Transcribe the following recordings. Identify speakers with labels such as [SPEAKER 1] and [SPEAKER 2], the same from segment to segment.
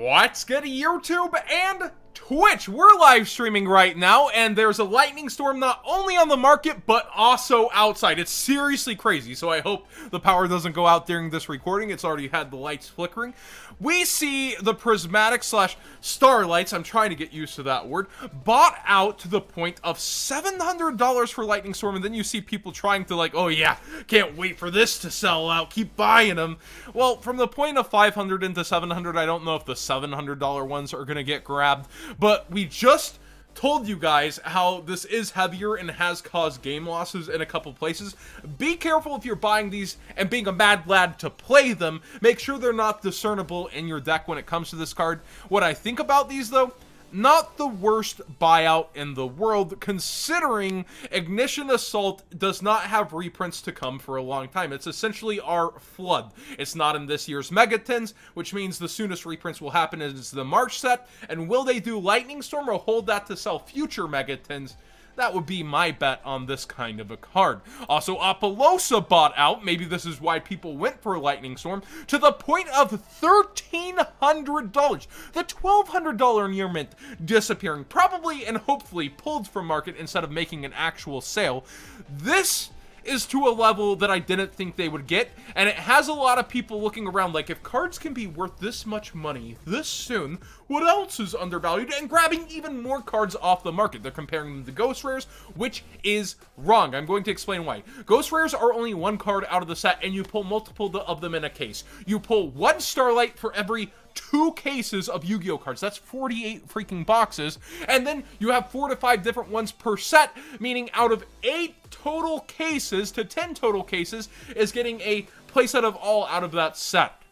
[SPEAKER 1] What's good, YouTube and Twitch? We're live streaming right now, and there's a lightning storm not only on the market, but also outside. It's seriously crazy, so I hope the power doesn't go out during this recording. It's already had the lights flickering. We see the prismatic slash starlights, I'm trying to get used to that word, bought out to the point of $700 for lightning storm, and then you see people trying to like, oh yeah, can't wait for this to sell out, keep buying them. Well, from the point of 500 into 700, I don't know if the $700 ones are gonna get grabbed, but we just told you guys how this is heavier and has caused game losses in a couple places. Be careful if you're buying these and being a mad lad to play them. Make sure they're not discernible in your deck when it comes to this card. What I think about these though, not the worst buyout in the world, considering Ignition Assault does not have reprints to come for a long time. It's essentially our Flood. It's not in this year's Megatins, which means the soonest reprints will happen is the March set. And will they do Lightning Storm or hold that to sell future Megatins? That would be my bet on this kind of a card. Also, Apollosa bought out. Maybe this is why people went for Lightning Storm. To the point of $1,300. The $1,200 near mint disappearing. Probably and hopefully pulled from market instead of making an actual sale. This is to a level that I didn't think they would get, and it has a lot of people looking around like, if cards can be worth this much money this soon, what else is undervalued? And grabbing even more cards off the market. They're comparing them to Ghost Rares, which is wrong. I'm going to explain why. Ghost Rares are only one card out of the set, and you pull multiple of them in a case. You pull one Starlight for every 2 cases of Yu-Gi-Oh cards. That's 48 freaking boxes. And then you have 4 to 5 different ones per set, meaning out of 8 total cases to 10 total cases is getting a playset of all out of that set.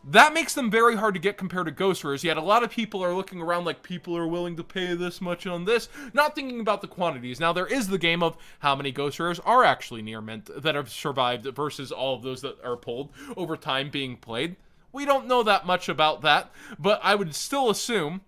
[SPEAKER 1] That makes them very hard to get compared to Ghost Rares, yet a lot of people are looking around like people are willing to pay this much on this, not thinking about the quantities. Now, there is the game of how many Ghost Rares are actually near mint that have survived versus all of those that are pulled over time being played. We don't know that much about that, but I would still assume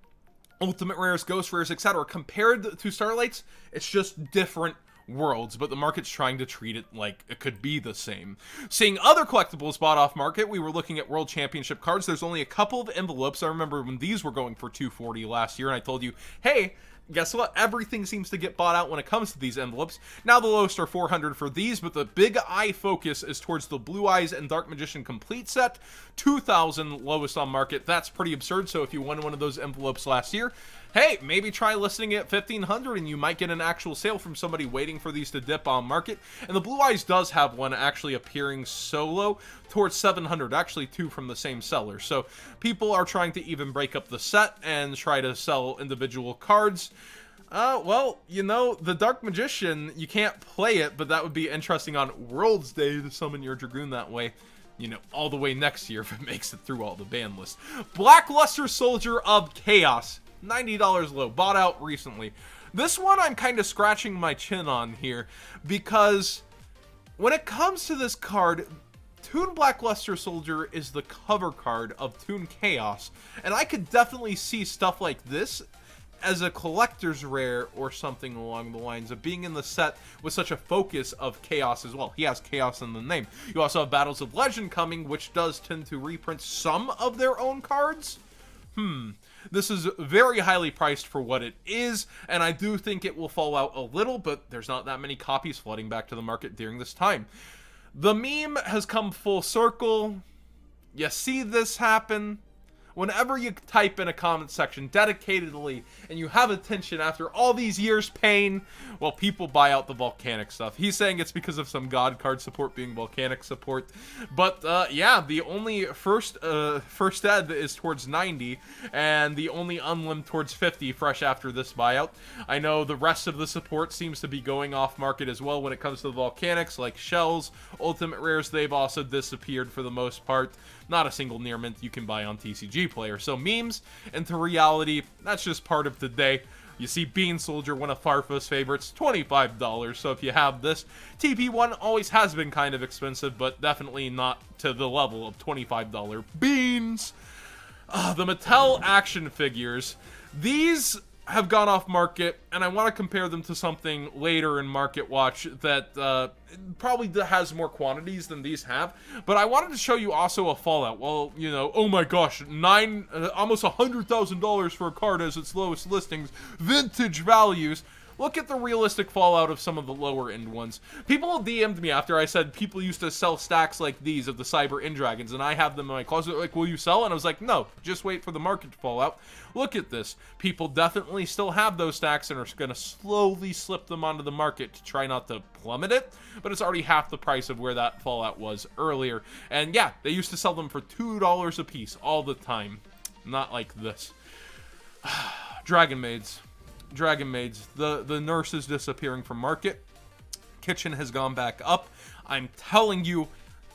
[SPEAKER 1] Ultimate Rares, Ghost Rares, etc. compared to Starlights, it's just different worlds, but the market's trying to treat it like it could be the same. Seeing other collectibles bought off market, we were looking at World Championship cards. There's only a couple of envelopes. I remember when these were going for $240 last year, and I told you, hey, guess what? Everything seems to get bought out when it comes to these envelopes. Now the lowest are $400 for these, but the big eye focus is towards the Blue Eyes and Dark Magician complete set. $2,000 lowest on market. That's pretty absurd. So if you won one of those envelopes last year, hey, maybe try listing it at $1,500 and you might get an actual sale from somebody waiting for these to dip on market. And the Blue Eyes does have one actually appearing solo towards $700, actually 2 from the same seller. So people are trying to even break up the set and try to sell individual cards. Well, you know, the Dark Magician, you can't play it, but that would be interesting on World's Day to summon your Dragoon that way. You know, all the way next year if it makes it through all the ban lists. Blackluster Soldier of Chaos. $90 low, bought out recently. This one I'm kind of scratching my chin on here, because when it comes to this card, Toon Blackluster Soldier is the cover card of Toon Chaos, and I could definitely see stuff like this as a collector's rare or something along the lines of being in the set with such a focus of Chaos as well. He has Chaos in the name. You also have Battles of Legend coming, which does tend to reprint some of their own cards. This is very highly priced for what it is, and I do think it will fall out a little, but there's not that many copies flooding back to the market during this time. The meme has come full circle. You see this happen whenever you type in a comment section dedicatedly and you have attention after all these years pain, well, people buy out the Volcanic stuff. He's saying it's because of some God card support being Volcanic support. But yeah, the only first ed is towards 90 and the only unlim towards 50 fresh after this buyout. I know the rest of the support seems to be going off market as well when it comes to the Volcanics, like Shells, Ultimate Rares. They've also disappeared for the most part. Not a single near mint you can buy on TCG Player. So memes into reality, that's just part of today. You see Bean Soldier, one of Farfa's favorites, $25. So if you have this, TP1 always has been kind of expensive, but definitely not to the level of $25 beans. The Mattel action figures. These have gone off market, and I want to compare them to something later in Market Watch that probably has more quantities than these have. But I wanted to show you also a Fallout. Well, you know, oh my gosh, almost $100,000 for a card as its lowest listings, vintage values. Look at the realistic Fallout of some of the lower end ones. People DM'd me after I said people used to sell stacks like these of the Cyber End Dragons, and I have them in my closet. Like, will you sell? And I was like, no, just wait for the market to fall out. Look at this. People definitely still have those stacks and are going to slowly slip them onto the market to try not to plummet it, but it's already half the price of where that Fallout was earlier. And yeah, they used to sell them for $2 a piece all the time. Not like this. Dragon Maids. The nurse is disappearing from market. Kitchen has gone back up. I'm telling you,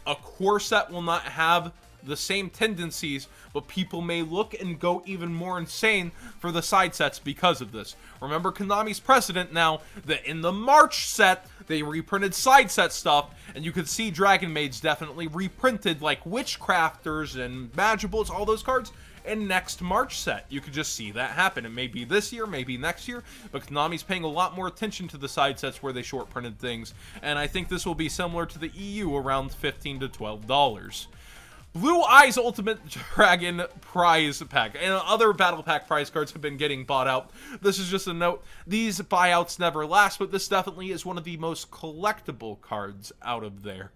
[SPEAKER 1] a core set will not have the same tendencies, but people may look and go even more insane for the side sets because of this. Remember Konami's precedent now that in the March set, they reprinted side set stuff, and you could see Dragon Maids definitely reprinted like Witchcrafters and Magibles, all those cards, in next March set. You could just see that happen. It may be this year, maybe next year, but Konami's paying a lot more attention to the side sets where they short printed things, and I think this will be similar to the EU, around $15 to $12. Blue Eyes Ultimate Dragon Prize Pack and other Battle Pack prize cards have been getting bought out. This is just a note. These buyouts never last, but this definitely is one of the most collectible cards out of there.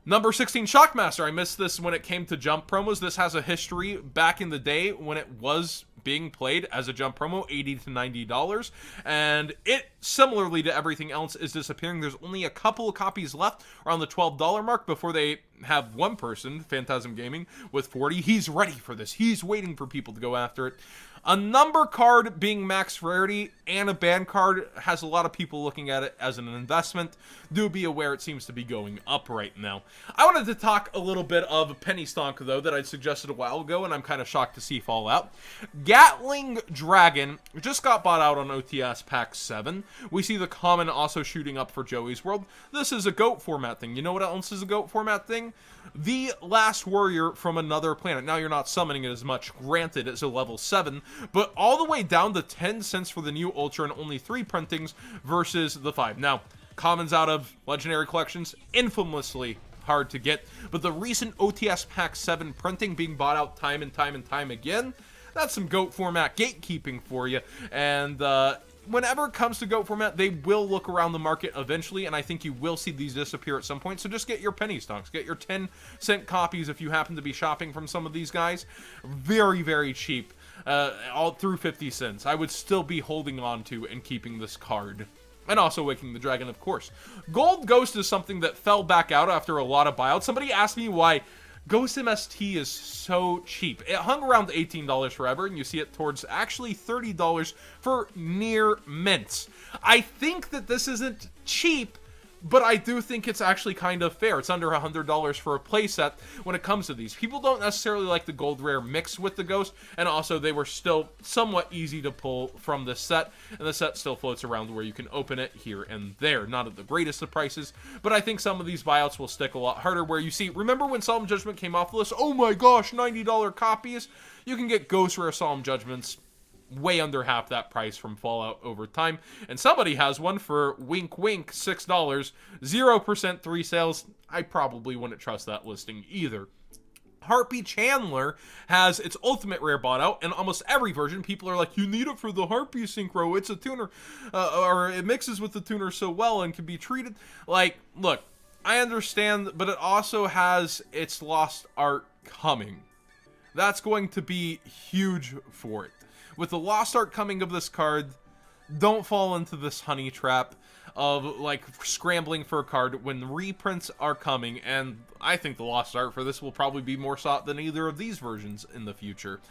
[SPEAKER 1] Number 16, Shockmaster. I missed this when it came to Jump promos. This has a history back in the day when it was being played as a Jump promo, $80 to $90, and it, similarly to everything else, is disappearing. There's only a couple of copies left around the $12 mark before they have one person, Phantasm Gaming, with 40. He's ready for this. He's waiting for people to go after it. A number card being max rarity and a band card has a lot of people looking at it as an investment. Do be aware it seems to be going up right now. I wanted to talk a little bit of penny stonk, though, that I suggested a while ago, and I'm kind of shocked to see fall out. Gatling Dragon just got bought out on OTS Pack 7. We see the common also shooting up for Joey's World. This is a GOAT format thing. You know what else is a GOAT format thing? The Last Warrior from Another Planet. Now, you're not summoning it as much, granted, it's a level 7, but all the way down to 10 cents for the new Ultra and only 3 printings versus the 5. Now, commons out of Legendary Collections, infamously hard to get, but the recent OTS Pack 7 printing being bought out time and time again, that's some GOAT format gatekeeping for you, and whenever it comes to GOAT format, they will look around the market eventually, and I think you will see these disappear at some point, so just get your penny stonks. Get your 10-cent copies if you happen to be shopping from some of these guys. Very, very cheap, all through 50 cents. I would still be holding on to and keeping this card. And also Waking the Dragon, of course. Gold Ghost is something that fell back out after a lot of buyouts. Somebody asked me why Ghost MST is so cheap. It hung around $18 forever, and you see it towards actually $30 for near mints. I think that this isn't cheap, but I do think it's actually kind of fair. It's under $100 for a playset when it comes to these. People don't necessarily like the gold rare mix with the Ghost, and also they were still somewhat easy to pull from this set, and the set still floats around where you can open it here and there. Not at the greatest of prices, but I think some of these buyouts will stick a lot harder, where you see, remember when Solemn Judgment came off the list? Oh my gosh, $90 copies? You can get Ghost rare Solemn Judgments way under half that price from Fallout over time, and somebody has one for wink wink $6, 0% 3 sales. I probably wouldn't trust that listing either. Harpie Chandler has its ultimate rare bought out, and almost every version people are like, you need it for the Harpie synchro, it's a tuner, or it mixes with the tuner so well and can be treated like, look, I understand, but it also has its lost art coming. That's going to be huge for it. With the lost art coming of this card, don't fall into this honey trap of like scrambling for a card when reprints are coming, and I think the lost art for this will probably be more sought than either of these versions in the future.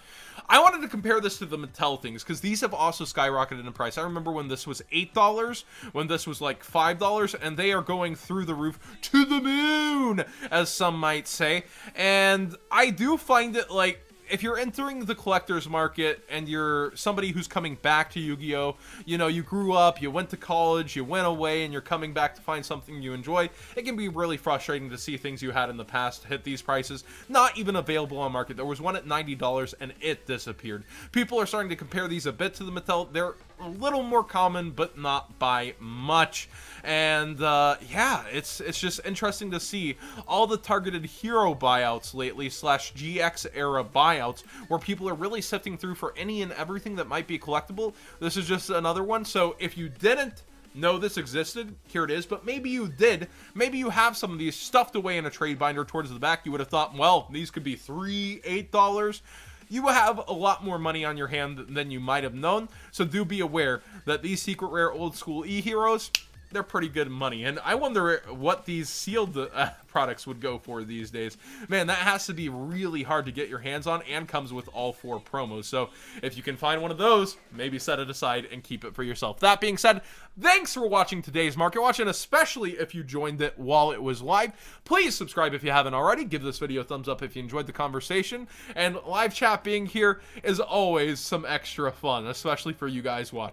[SPEAKER 1] I wanted to compare this to the Mattel things, because these have also skyrocketed in price. I remember when this was $8, when this was like $5, and they are going through the roof to the moon, as some might say, and I do find it like, if you're entering the collector's market and you're somebody who's coming back to Yu-Gi-Oh, you know, you grew up, you went to college, you went away, and you're coming back to find something you enjoy, it can be really frustrating to see things you had in the past hit these prices, not even available on market. There was one at $90 and it disappeared. People are starting to compare these a bit to the Mattel. They're a little more common, but not by much. And yeah, it's just interesting to see all the targeted hero buyouts lately, slash GX era buyouts, where people are really sifting through for any and everything that might be collectible. This is just another one. So if you didn't know this existed, here it is. But maybe you did. Maybe you have some of these stuffed away in a trade binder towards the back. You would have thought, well, these could be $3, $8. You will have a lot more money on your hand than you might have known. So do be aware that these secret rare old school e-heroes, they're pretty good money. And I wonder what these sealed products would go for these days. Man, that has to be really hard to get your hands on, and comes with all 4 promos. So if you can find one of those, maybe set it aside and keep it for yourself. That being said, thanks for watching today's Market Watch, and especially if you joined it while it was live. Please subscribe if you haven't already. Give this video a thumbs up if you enjoyed the conversation. And live chat being here is always some extra fun, especially for you guys watching.